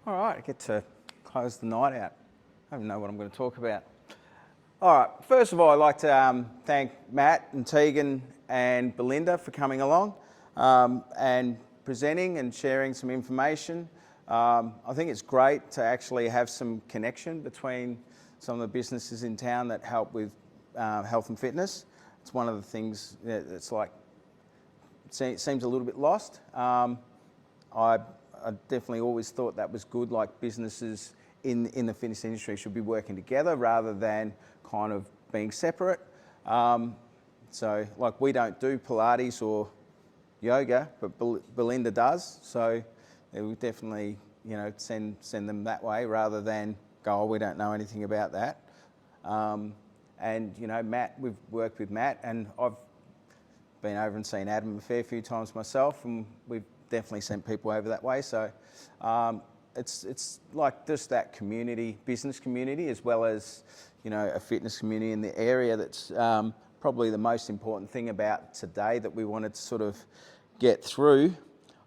All right, I get to close the night out. I don't know what I'm going to talk about. All right, first of all, I'd like to thank Matt and Tegan and Belinda for coming along and presenting and sharing some information. I think it's great to actually have some connection between some of the businesses in town that help with health and fitness. It's one of the things that's like, it seems a little bit lost. I definitely always thought that was good, like businesses in the fitness industry should be working together rather than kind of being separate. So like we don't do Pilates or yoga, but Belinda does. So it would definitely, you know, send them that way rather than go, oh, we don't know anything about that. And, you know, Matt, we've worked with Matt, and I've been over and seen Adam a fair few times myself, and we've definitely sent people over that way. So it's like just that community, business community, as well as, you know, a fitness community in the area. That's probably the most important thing about today that we wanted to sort of get through.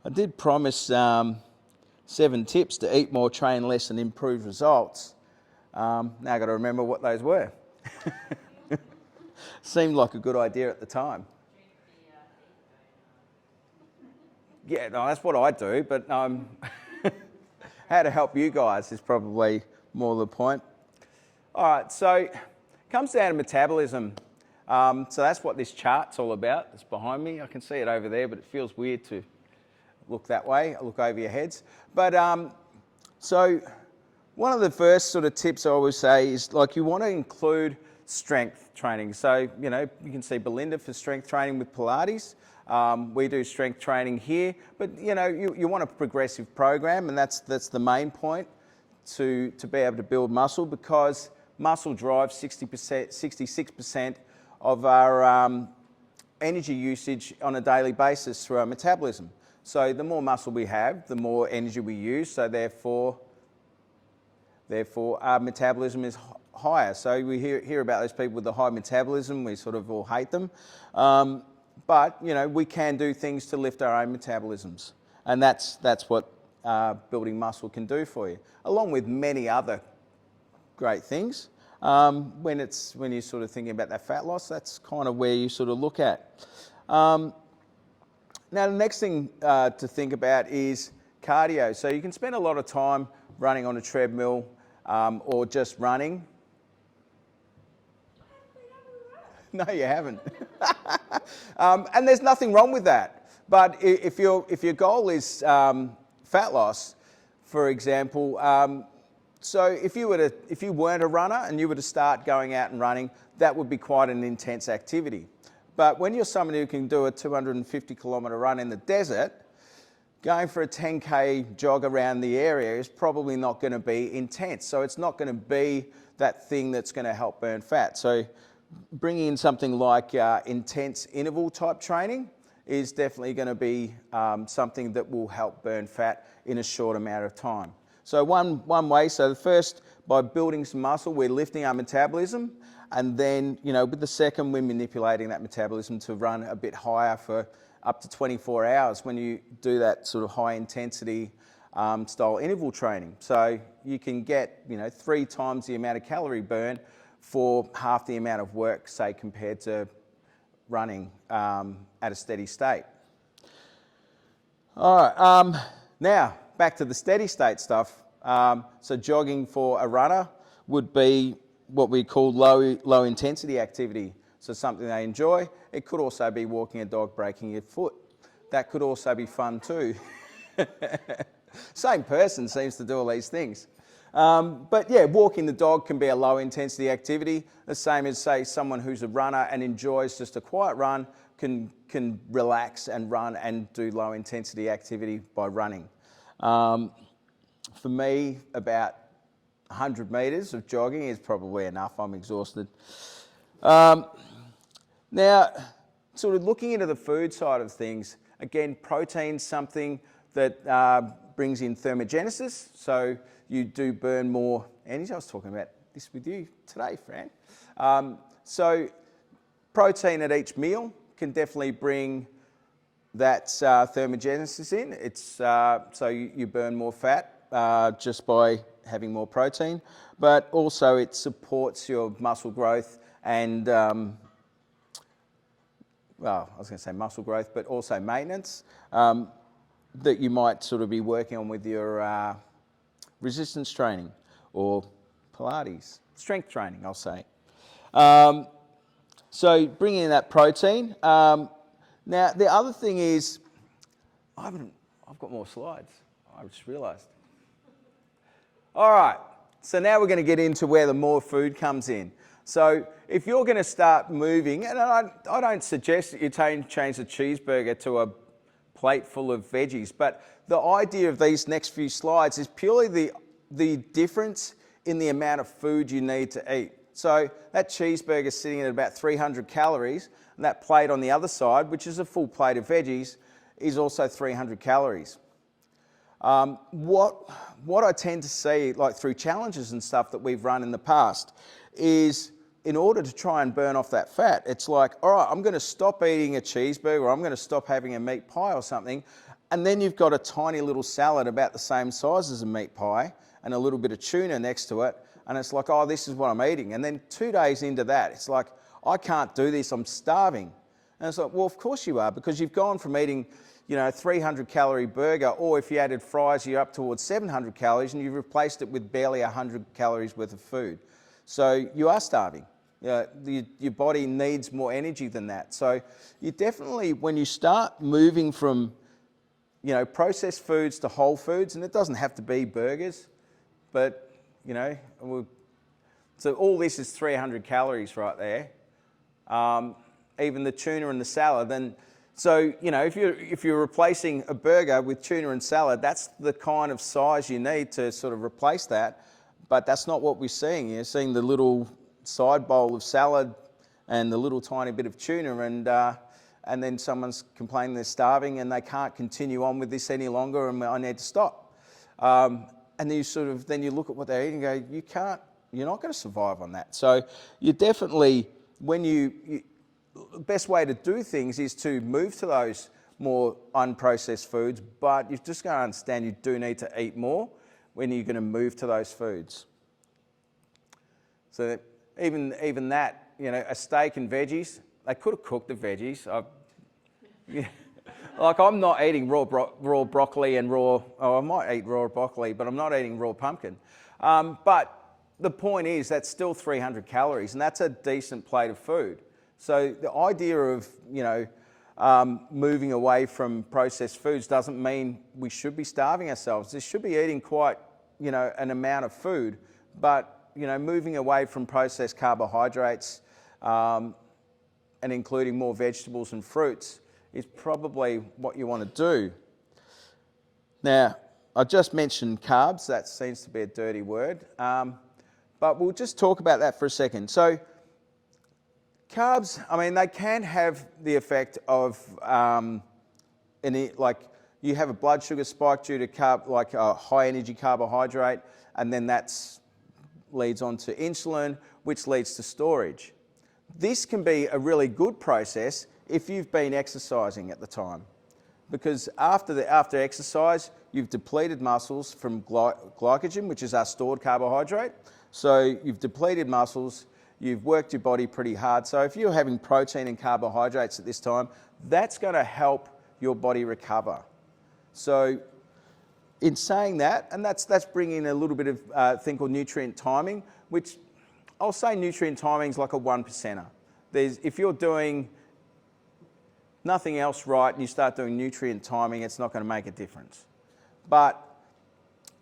I did promise 7 tips to eat more, train less and improve results. Now I've got to remember what those were. Seemed like a good idea at the time. Yeah, no, that's what I do, but how to help you guys is probably more the point. All right, so it comes down to metabolism. So that's what this chart's all about. It's behind me. I can see it over there, but it feels weird to look that way. I look over your heads. But so one of the first sort of tips I always say is, like, you want to include strength training. So, you know, you can see Belinda for strength training with Pilates. We do strength training here, but you know, you want a progressive program, and that's the main point, to be able to build muscle, because muscle drives 60%, 66% of our energy usage on a daily basis through our metabolism. So the more muscle we have, the more energy we use, so therefore our metabolism is higher. So we hear about those people with the high metabolism, we sort of all hate them. But, you know, we can do things to lift our own metabolisms. And that's what building muscle can do for you, along with many other great things. When you're sort of thinking about that fat loss, that's kind of where you sort of look at. Now, the next thing to think about is cardio. So you can spend a lot of time running on a treadmill or just running. No, you haven't. And there's nothing wrong with that. But if your goal is fat loss, for example, so if you weren't a runner and you were to start going out and running, that would be quite an intense activity. But when you're someone who can do a 250-kilometre run in the desert, going for a 10K jog around the area is probably not going to be intense. So it's not going to be that thing that's going to help burn fat. So bringing in something like intense interval type training is definitely going to be something that will help burn fat in a short amount of time. So one way, so the first, by building some muscle, we're lifting our metabolism, and then, you know, with the second, we're manipulating that metabolism to run a bit higher for up to 24 hours when you do that sort of high intensity style interval training. So you can get, you know, 3 times the amount of calorie burn for half the amount of work, say, compared to running at a steady state. All right, now back to the steady state stuff. So jogging for a runner would be what we call low intensity activity. So something they enjoy. It could also be walking a dog, breaking your foot. That could also be fun too. Same person seems to do all these things. But yeah, walking the dog can be a low intensity activity. The same as, say, someone who's a runner and enjoys just a quiet run can relax and run and do low intensity activity by running. For me, about 100 metres of jogging is probably enough. I'm exhausted. Now, sort of looking into the food side of things, again, protein's something that brings in thermogenesis. So you do burn more energy. I was talking about this with you today, Fran. So protein at each meal can definitely bring that thermogenesis in. It's so you burn more fat. just by having more protein, but also it supports your muscle growth and, well, I was going to say muscle growth, but also maintenance that you might sort of be working on with your resistance training or Pilates, strength training, I'll say. So bringing in that protein. Now, the other thing is, I've got more slides. I just realised. All right, so now we're going to get into where the more food comes in. So if you're going to start moving, and I don't suggest that you change the cheeseburger to a plate full of veggies, but the idea of these next few slides is purely the difference in the amount of food you need to eat. So that cheeseburger is sitting at about 300 calories, and that plate on the other side, which is a full plate of veggies, is also 300 calories. What I tend to see, like through challenges and stuff that we've run in the past, is in order to try and burn off that fat, it's like, all right, I'm going to stop eating a cheeseburger, or I'm going to stop having a meat pie or something, and then you've got a tiny little salad about the same size as a meat pie and a little bit of tuna next to it, and it's like, oh, this is what I'm eating. And then 2 days into that, it's like, I can't do this, I'm starving. And it's like, well, of course you are, because you've gone from eating, 300 calorie burger, or if you added fries, you're up towards 700 calories, and you've replaced it with barely 100 calories worth of food. So you are starving. Your body needs more energy than that. So you definitely, when you start moving from, processed foods to whole foods, and it doesn't have to be burgers, but, so all this is 300 calories right there. Even the tuna and the salad, then. So, if you're replacing a burger with tuna and salad, that's the kind of size you need to sort of replace that. But that's not what we're seeing. You're seeing the little side bowl of salad and the little tiny bit of tuna, and then someone's complaining they're starving and they can't continue on with this any longer, and I need to stop. And then you look at what they're eating and go, you're not going to survive on that. So you definitely, the best way to do things is to move to those more unprocessed foods, but you've just got to understand you do need to eat more when you're going to move to those foods. So even that, a steak and veggies, they could have cooked the veggies. Like I'm not eating raw broccoli and I might eat raw broccoli, but I'm not eating raw pumpkin. But the point is that's still 300 calories, and that's a decent plate of food. So the idea of, moving away from processed foods doesn't mean we should be starving ourselves. We should be eating quite, an amount of food, but, moving away from processed carbohydrates and including more vegetables and fruits is probably what you want to do. Now, I just mentioned carbs. That seems to be a dirty word, but we'll just talk about that for a second. So, carbs, they can have the effect of, you have a blood sugar spike due to like a high energy carbohydrate, and then that leads on to insulin, which leads to storage. This can be a really good process if you've been exercising at the time, because after exercise, you've depleted muscles from glycogen, which is our stored carbohydrate. So you've depleted muscles. You've worked your body pretty hard. So if you're having protein and carbohydrates at this time, that's going to help your body recover. So in saying that, and that's bringing a little bit of thing called nutrient timing, which I'll say nutrient timing is like a 1%er. If you're doing nothing else right and you start doing nutrient timing, it's not going to make a difference. But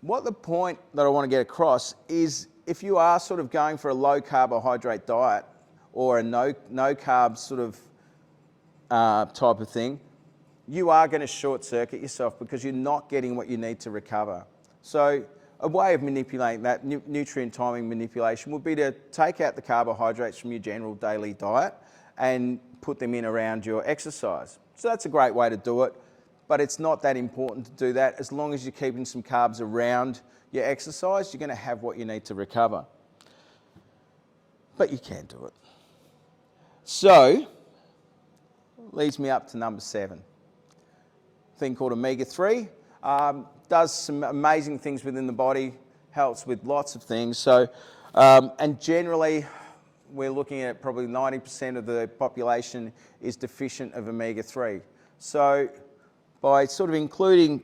what the point that I want to get across is, if you are sort of going for a low carbohydrate diet or a no carb sort of type of thing, you are going to short circuit yourself because you're not getting what you need to recover. So a way of manipulating that, nutrient timing manipulation, would be to take out the carbohydrates from your general daily diet and put them in around your exercise. So that's a great way to do it, but it's not that important to do that. As long as you're keeping some carbs around your exercise, you're going to have what you need to recover. But you can do it. So, leads me up to number 7. A thing called omega-3. does some amazing things within the body, helps with lots of things. So, and generally, we're looking at probably 90% of the population is deficient of omega-3. So by sort of including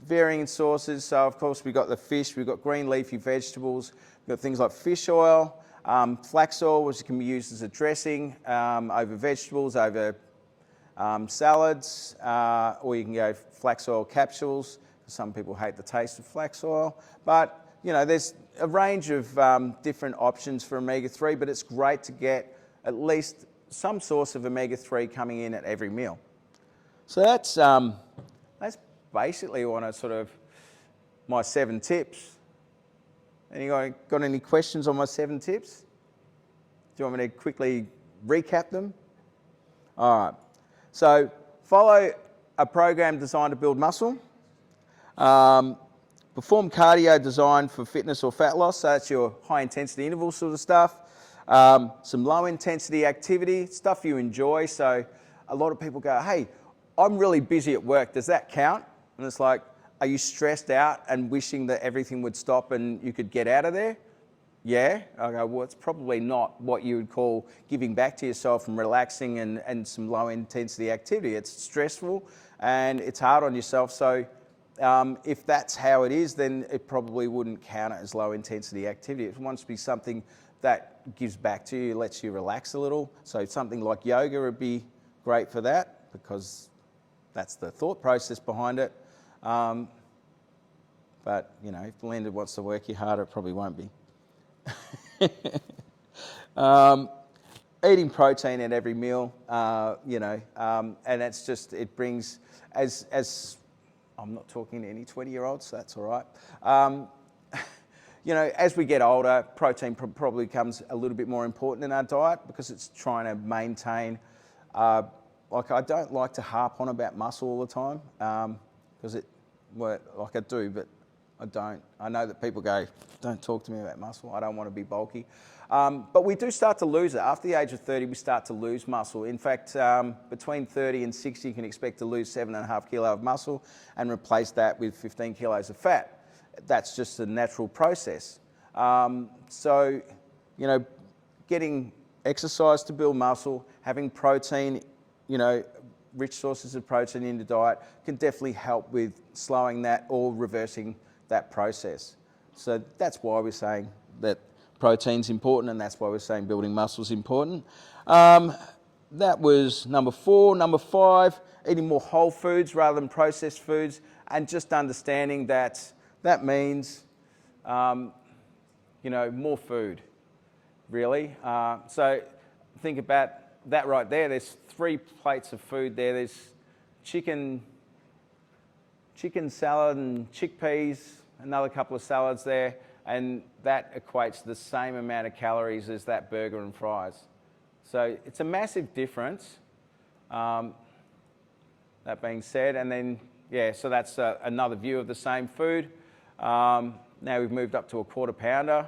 varying sources, so of course we've got the fish, we've got green leafy vegetables, we've got things like fish oil, flax oil, which can be used as a dressing over vegetables, over salads, or you can go flax oil capsules. Some people hate the taste of flax oil, but you know, there's a range of different options for omega-3, but it's great to get at least some source of omega-3 coming in at every meal. So that's basically my 7 tips. Anyone got any questions on my 7 tips? Do you want me to quickly recap them? All right. So follow a program designed to build muscle. Perform cardio designed for fitness or fat loss, so that's your high intensity interval sort of stuff. Some low intensity activity, stuff you enjoy. So a lot of people go, hey, I'm really busy at work, does that count? And it's like, are you stressed out and wishing that everything would stop and you could get out of there? Yeah. I go, well, it's probably not what you would call giving back to yourself and relaxing and some low intensity activity. It's stressful and it's hard on yourself. So if that's how it is, then it probably wouldn't count it as low intensity activity. It wants to be something that gives back to you, lets you relax a little. So something like yoga would be great for that, because that's the thought process behind it. But you know, if Belinda wants to work you harder, it probably won't be. Eating protein at every meal, and that's just, it brings, as I'm not talking to any 20-year-olds, so that's all right. You know, as we get older, protein probably becomes a little bit more important in our diet, because it's trying to maintain, like I don't like to harp on about muscle all the time, because like I do, but I don't. I know that people go, don't talk to me about muscle, I don't want to be bulky. But we do start to lose it. After the age of 30, we start to lose muscle. In fact, between 30 and 60, you can expect to lose 7.5 kilo of muscle and replace that with 15 kilos of fat. That's just a natural process. So, you know, getting exercise to build muscle, having protein, you know, rich sources of protein in the diet can definitely help with slowing that or reversing that process. So that's why we're saying that protein's important, and that's why we're saying building muscle is important. That was number 4. Number 5, eating more whole foods rather than processed foods, and just understanding that that means, you know, more food, really. So think about that right there. There's 3 plates of food there. There's chicken salad and chickpeas, another couple of salads there, and that equates to the same amount of calories as that burger and fries. So it's a massive difference, that being said. And then, yeah, so that's another view of the same food. Now we've moved up to a quarter pounder.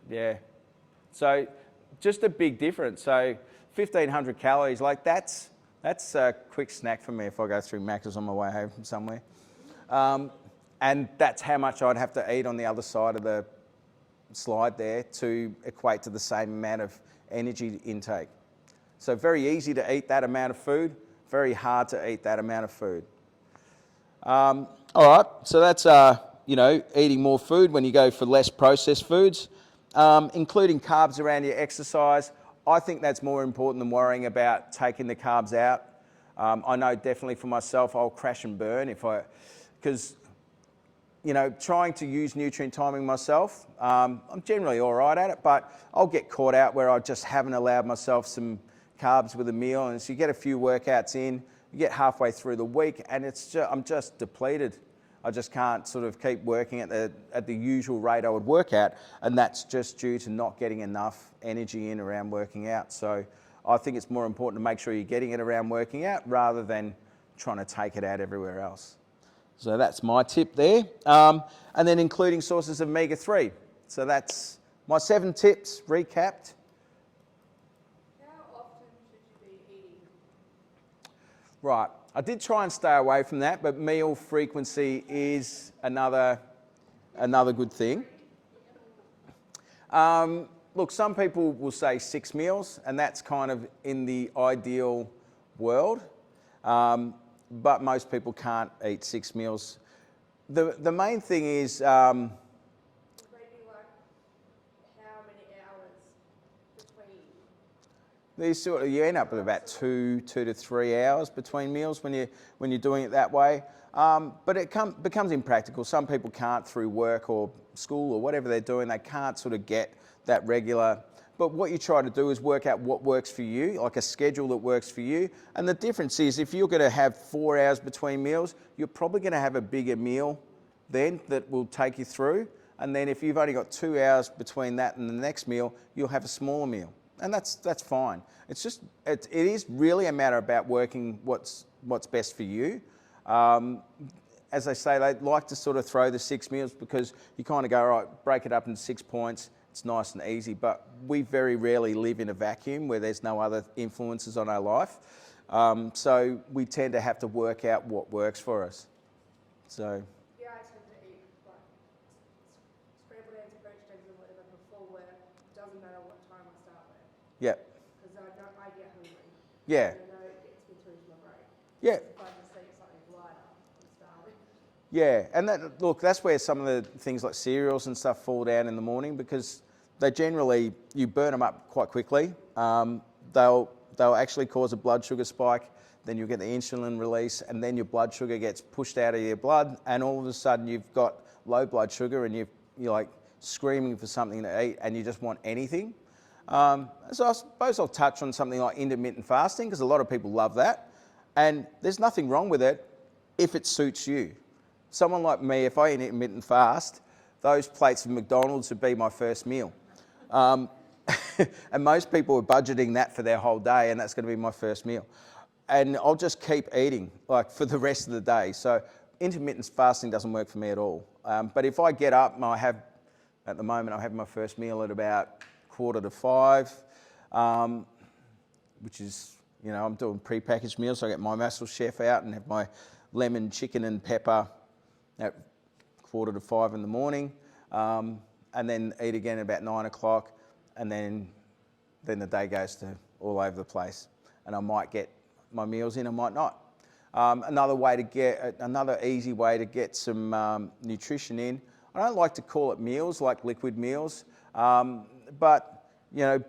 Yeah, so just a big difference. So 1,500 calories, like that's a quick snack for me if I go through Macca's on my way home from somewhere. And that's how much I'd have to eat on the other side of the slide there to equate to the same amount of energy intake. So very easy to eat that amount of food, very hard to eat that amount of food. All right, so that's, you know, eating more food when you go for less processed foods, including carbs around your exercise. I think that's more important than worrying about taking the carbs out. I know definitely for myself, I'll crash and burn because, you know, trying to use nutrient timing myself, I'm generally all right at it, but I'll get caught out where I just haven't allowed myself some carbs with a meal. And so you get a few workouts in, you get halfway through the week, and I'm just depleted. I just can't sort of keep working at the usual rate I would work at, and that's just due to not getting enough energy in around working out. So I think it's more important to make sure you're getting it around working out rather than trying to take it out everywhere else. So that's my tip there. And then including sources of omega-3. So that's my 7 tips recapped. How often should you be eating? Right, I did try and stay away from that, but meal frequency is another good thing. Look, some people will say 6 meals, and that's kind of in the ideal world, but most people can't eat 6 meals. The main thing is Maybe like how many hours between? you end up with about 2 to 3 hours between meals when you're doing it that way. But it becomes impractical. Some people can't, through work or school or whatever they're doing, they can't sort of get that regular. But what you try to do is work out what works for you, like a schedule that works for you. And the difference is, if you're going to have 4 hours between meals, you're probably going to have a bigger meal then that will take you through. And then if you've only got 2 hours between that and the next meal, you'll have a smaller meal. And that's fine. It's just, it is really a matter about working what's best for you. As I say, they like to sort of throw the 6 meals because you kind of go, all right, break it up into 6 points. It's nice and easy, but we very rarely live in a vacuum where there's no other influences on our life. So we tend to have to work out what works for us. So. Yeah, I tend to eat like scrambled eggs, poached eggs, and whatever before work. Doesn't matter what time I start work. Yep. Because I get hungry. Yeah. And I know it gets me through to my break. Yeah. If I just eat something lighter, I'm starving. Yeah, and that's where some of the things like cereals and stuff fall down in the morning, because they generally, you burn them up quite quickly. They'll actually cause a blood sugar spike, then you'll get the insulin release, and then your blood sugar gets pushed out of your blood, and all of a sudden you've got low blood sugar and you're like screaming for something to eat and you just want anything. So I suppose I'll touch on something like intermittent fasting, because a lot of people love that, and there's nothing wrong with it if it suits you. Someone like me, if I eat intermittent fast, those plates of McDonald's would be my first meal. And most people are budgeting that for their whole day, and that's going to be my first meal. And I'll just keep eating like for the rest of the day. So intermittent fasting doesn't work for me at all. But if I get up, at the moment I have my first meal at about 4:45, which is, I'm doing pre-packaged meals. So I get my Muscle Chef out and have my lemon chicken and pepper at 4:45 in the morning. And then eat again at about 9 o'clock, and then the day goes to all over the place. And I might get my meals in, I might not. Another easy way to get some nutrition in. I don't like to call it meals, like liquid meals, but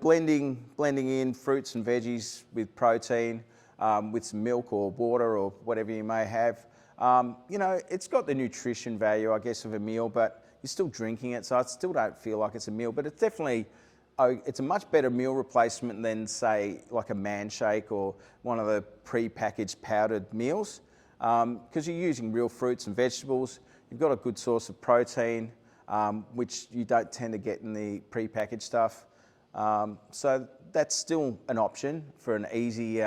blending in fruits and veggies with protein, with some milk or water or whatever you may have. It's got the nutrition value, I guess, of a meal, but you're still drinking it, so I still don't feel like it's a meal. But it's definitely, it's a much better meal replacement than, say, like a man shake or one of the pre-packaged powdered meals, because you're using real fruits and vegetables. You've got a good source of protein, which you don't tend to get in the pre-packaged stuff. So that's still an option for an easy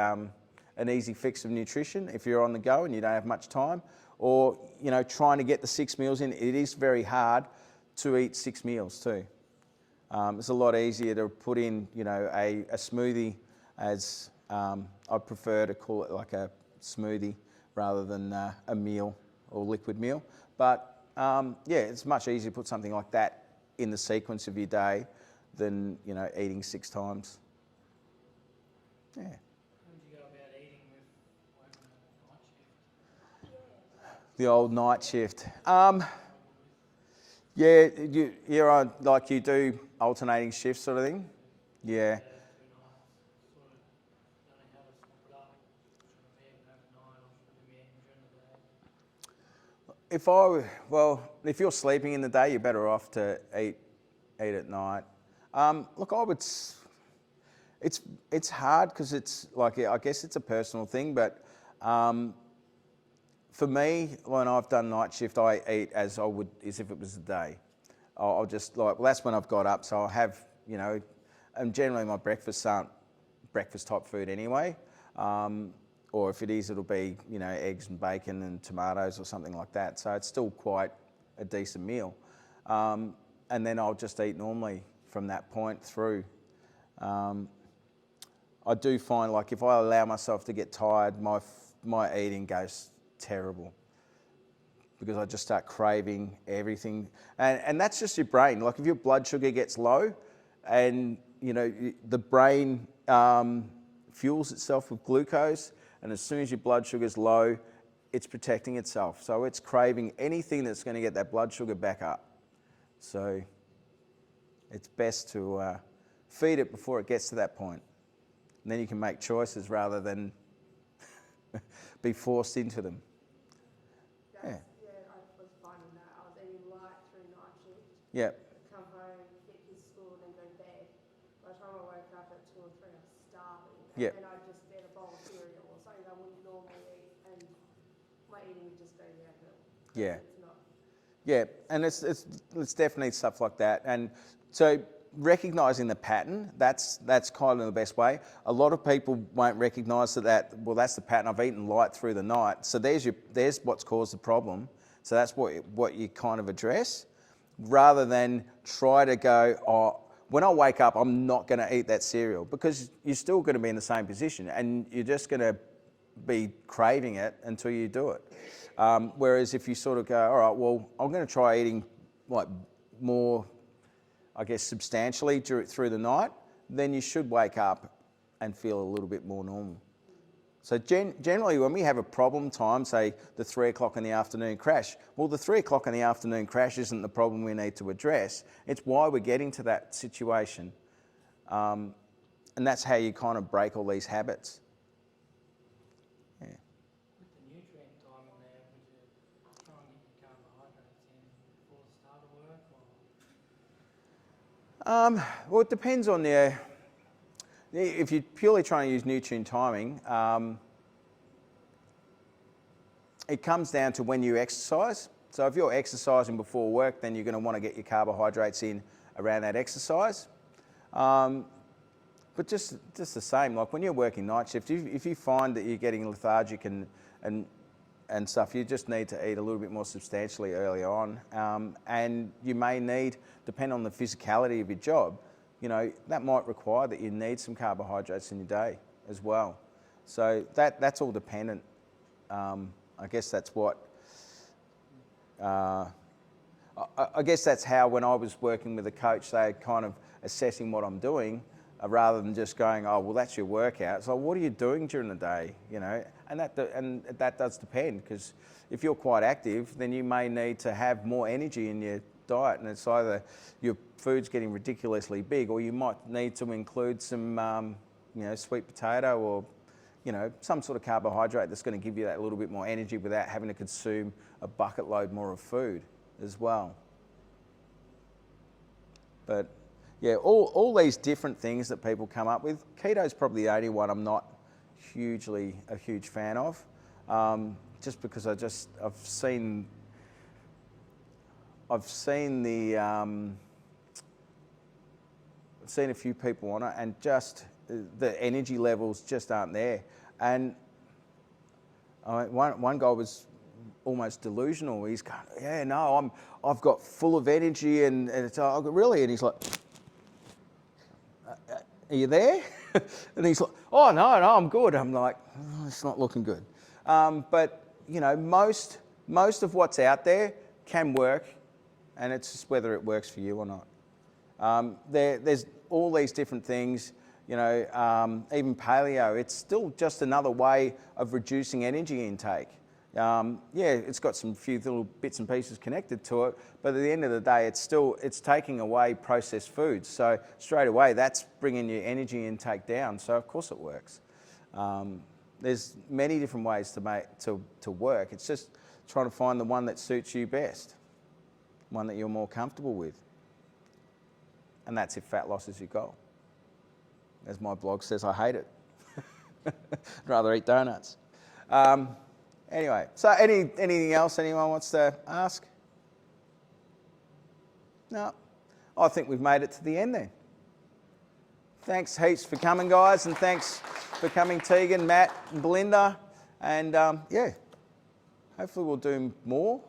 fix of nutrition if you're on the go and you don't have much time. Or, trying to get the 6 meals in. It is very hard to eat 6 meals too. It's a lot easier to put in, a smoothie, as I prefer to call it like a smoothie rather than a meal or liquid meal. But it's much easier to put something like that in the sequence of your day than, eating 6 times. Yeah. The old night shift. You're on, like, you do alternating shifts sort of thing? Yeah. If you're sleeping in the day, you're better off to eat at night. Look, it's hard because it's like, I guess it's a personal thing, but for me, when I've done night shift, I eat as if it was the day. I'll just that's when I've got up, so I'll have, and generally my breakfasts aren't breakfast type food anyway. Or if it is, it'll be, eggs and bacon and tomatoes or something like that. So it's still quite a decent meal. And then I'll just eat normally from that point through. I do find, like, if I allow myself to get tired, my eating goes terrible because I just start craving everything. And that's just your brain. Like if your blood sugar gets low and, you know, the brain fuels itself with glucose, and as soon as your blood sugar's low, it's protecting itself. So it's craving anything that's going to get that blood sugar back up. So it's best to feed it before it gets to that point. And then you can make choices rather than be forced into them. Yeah, I was finding that. I was eating light through night shift. Yeah. Come home, get kids to school, and then go to bed. By the time I woke up at 2 or 3, I was starving. And Yeah. then I'd just get a bowl of cereal or something I wouldn't normally eat, and my eating would just go downhill. Yeah. It's not. Yeah, and it's definitely stuff like that. And so recognising the pattern, that's kind of the best way. A lot of people won't recognise well, that's the pattern. I've eaten light through the night. So there's what's caused the problem. So that's what you kind of address, rather than try to go, oh, when I wake up, I'm not going to eat that cereal, because you're still going to be in the same position and you're just going to be craving it until you do it. Whereas if you sort of go, all right, well, I'm going to try eating like more, I guess, substantially through the night, then you should wake up and feel a little bit more normal. So generally when we have a problem time, say the 3 o'clock in the afternoon crash, well, the 3 o'clock in the afternoon crash isn't the problem we need to address. It's why we're getting to that situation. And that's how you kind of break all these habits. Yeah. With the nutrient time in there, would you try and get your carbohydrates in before the start of work? Or? Well, it depends on if you're purely trying to use nutrient timing, it comes down to when you exercise. So if you're exercising before work, then you're going to want to get your carbohydrates in around that exercise. But just the same, like when you're working night shift, if you find that you're getting lethargic and stuff, you just need to eat a little bit more substantially early on. And you may need, depending on the physicality of your job, you know, that might require that you need some carbohydrates in your day as well. So that's all dependent. I guess that's what, I guess that's how, when I was working with a coach, they're kind of assessing what I'm doing, rather than just going, oh, well, that's your workout. So what are you doing during the day, you know? And that does depend, because if you're quite active, then you may need to have more energy in your diet, and it's either your food's getting ridiculously big, or you might need to include some, you know, sweet potato, or, you know, some sort of carbohydrate that's going to give you that little bit more energy without having to consume a bucket load more of food as well. But yeah, all these different things that people come up with. Keto's probably the only one I'm not a huge fan of, just because I've seen a few people on it, and just the energy levels just aren't there. And one guy was almost delusional. He's going, yeah, no, I've got full of energy, and it's really, and he's like, are you there? And he's like, oh, no, I'm good. I'm like, oh, it's not looking good. But, you know, most of what's out there can work, and it's just whether it works for you or not. There's all these different things, you know, even paleo, it's still just another way of reducing energy intake. Yeah, it's got some few little bits and pieces connected to it, but at the end of the day, it's taking away processed foods. So straight away, that's bringing your energy intake down. So of course it works. There's many different ways to work. It's just trying to find the one that suits you best, one that you're more comfortable with. And that's if fat loss is your goal. As my blog says, I hate it. I'd rather eat donuts. Anyway, so anything else anyone wants to ask? No? I think we've made it to the end then. Thanks heaps for coming, guys, and thanks for coming, Tegan, Matt, and Belinda. And yeah, hopefully we'll do more.